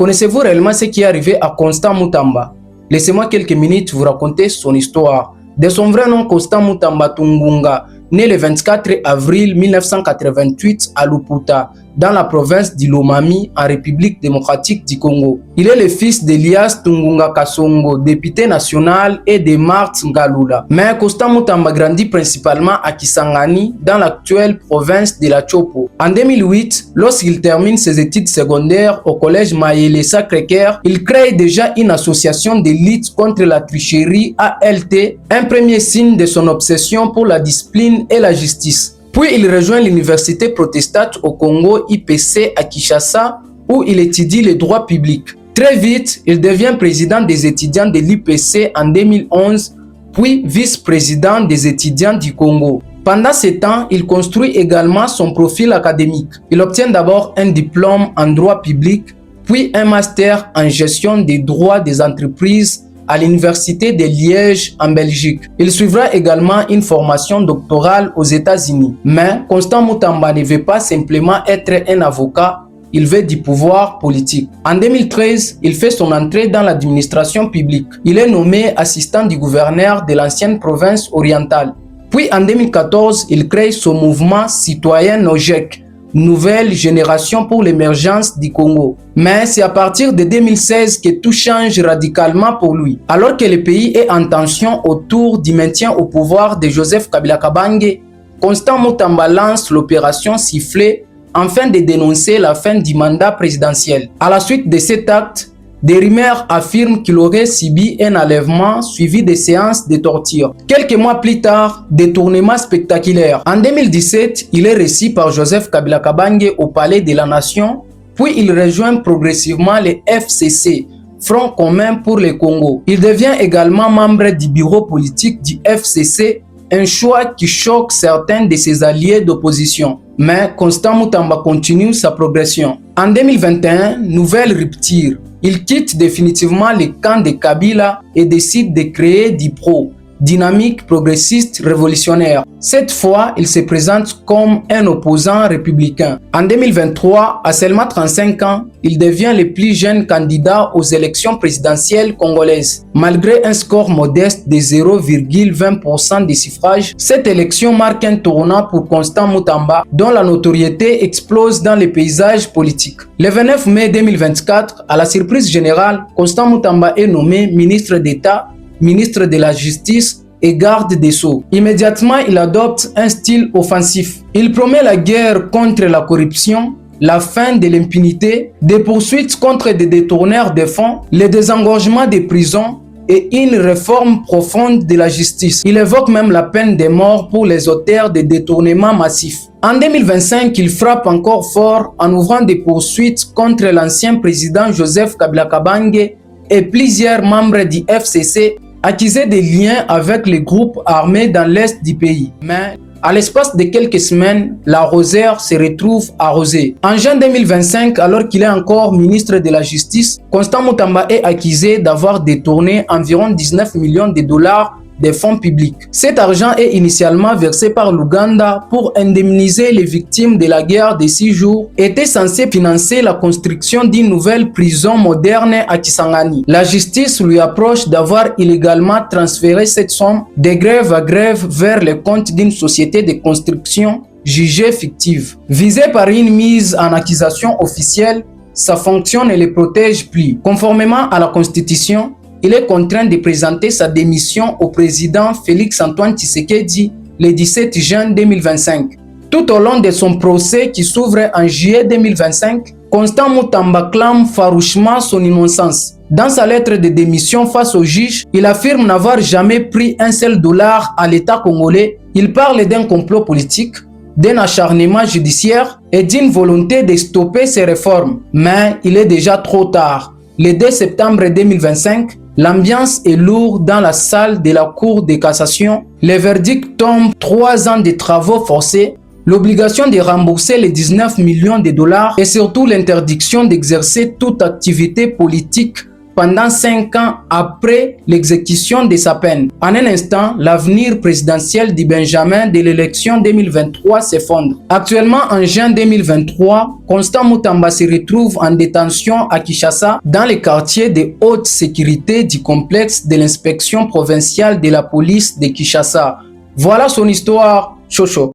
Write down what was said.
Connaissez-vous réellement ce qui est arrivé à Constant Mutamba? Laissez-moi quelques minutes vous raconter son histoire. De son vrai nom, Constant Mutamba Tungunga, né le 24 avril 1988 à Luputa, dans la province d'Ilomami, en République démocratique du Congo. Il est le fils d'Elias Tungunga Kasongo, député national, et de Marthe Ngalula. Mais Constant Mutamba grandit principalement à Kisangani, dans l'actuelle province de la Chopo. En 2008, lorsqu'il termine ses études secondaires au collège Mayele Sacré-Cœur, il crée déjà une association de lutte contre la tricherie ALT, un premier signe de son obsession pour la discipline et la justice. Puis il rejoint l'université protestante au Congo IPC à Kinshasa où il étudie le droit public. Très vite, il devient président des étudiants de l'IPC en 2011, puis vice-président des étudiants du Congo. Pendant ce temps, il construit également son profil académique. Il obtient d'abord un diplôme en droit public, puis un master en gestion des droits des entreprises à l'université de Liège en Belgique. Il suivra également une formation doctorale aux États-Unis. Mais Constant Mutamba ne veut pas simplement être un avocat, il veut du pouvoir politique. En 2013, il fait son entrée dans l'administration publique. Il est nommé assistant du gouverneur de l'ancienne province orientale. Puis en 2014, il crée son mouvement citoyen NOJEC, Nouvelle Génération pour l'émergence du Congo. Mais c'est à partir de 2016 que tout change radicalement pour lui. Alors que le pays est en tension autour du maintien au pouvoir de Joseph Kabila Kabange, Constant Mutamba lance l'opération Sifflet afin de dénoncer la fin du mandat présidentiel. À la suite de cet acte, des rumeurs affirment qu'il aurait subi un enlèvement suivi de séances de torture. Quelques mois plus tard, détournement spectaculaire. En 2017, il est reçu par Joseph Kabila Kabange au Palais de la Nation, puis il rejoint progressivement le FCC, Front commun pour le Congo. Il devient également membre du bureau politique du FCC, un choix qui choque certains de ses alliés d'opposition. Mais Constant Mutamba continue sa progression. En 2021, nouvelle rupture. Il quitte définitivement le camp de Kabila et décide de créer DIPRO, Dynamique Progressiste Révolutionnaire. Cette fois, il se présente comme un opposant républicain. En 2023, à seulement 35 ans, il devient le plus jeune candidat aux élections présidentielles congolaises. Malgré un score modeste de 0,20% des suffrages, cette élection marque un tournant pour Constant Mutamba, dont la notoriété explose dans les paysages politiques. Le 29 mai 2024, à la surprise générale, Constant Mutamba est nommé ministre d'État, ministre de la Justice et garde des Sceaux. Immédiatement, il adopte un style offensif. Il promet la guerre contre la corruption, la fin de l'impunité, des poursuites contre des détourneurs de fonds, le désengorgement des prisons et une réforme profonde de la justice. Il évoque même la peine de mort pour les auteurs de détournements massifs. En 2025, il frappe encore fort en ouvrant des poursuites contre l'ancien président Joseph Kabila Kabange et plusieurs membres du FCC accusés de liens avec les groupes armés dans l'est du pays. Mais à l'espace de quelques semaines, l'arroseur se retrouve arrosé. En juin 2025, alors qu'il est encore ministre de la Justice, Constant Mutamba est accusé d'avoir détourné environ 19 millions de dollars des fonds publics. Cet argent est initialement versé par l'Ouganda pour indemniser les victimes de la guerre de 6 jours et était censé financer la construction d'une nouvelle prison moderne à Kisangani. La justice lui approche d'avoir illégalement transféré cette somme de grève à grève vers le compte d'une société de construction jugée fictive. Visé par une mise en accusation officielle, sa fonction ne le protège plus. Conformément à la Constitution, il est contraint de présenter sa démission au président Félix-Antoine Tshisekedi le 17 juin 2025. Tout au long de son procès qui s'ouvre en juillet 2025, Constant Mutamba clame farouchement son innocence. Dans sa lettre de démission face au juge, il affirme n'avoir jamais pris un seul dollar à l'État congolais. Il parle d'un complot politique, d'un acharnement judiciaire et d'une volonté de stopper ces réformes. Mais il est déjà trop tard. Le 2 septembre 2025, l'ambiance est lourde dans la salle de la Cour de cassation. Le verdict tombe: 3 ans de travaux forcés, l'obligation de rembourser les 19 millions de dollars et surtout l'interdiction d'exercer toute activité politique pendant 5 ans après l'exécution de sa peine. En un instant, l'avenir présidentiel du Benjamin de l'élection 2023 s'effondre. Actuellement, en juin 2023, Constant Mutamba se retrouve en détention à Kinshasa dans les quartiers de haute sécurité du complexe de l'inspection provinciale de la police de Kinshasa. Voilà son histoire, Chocho.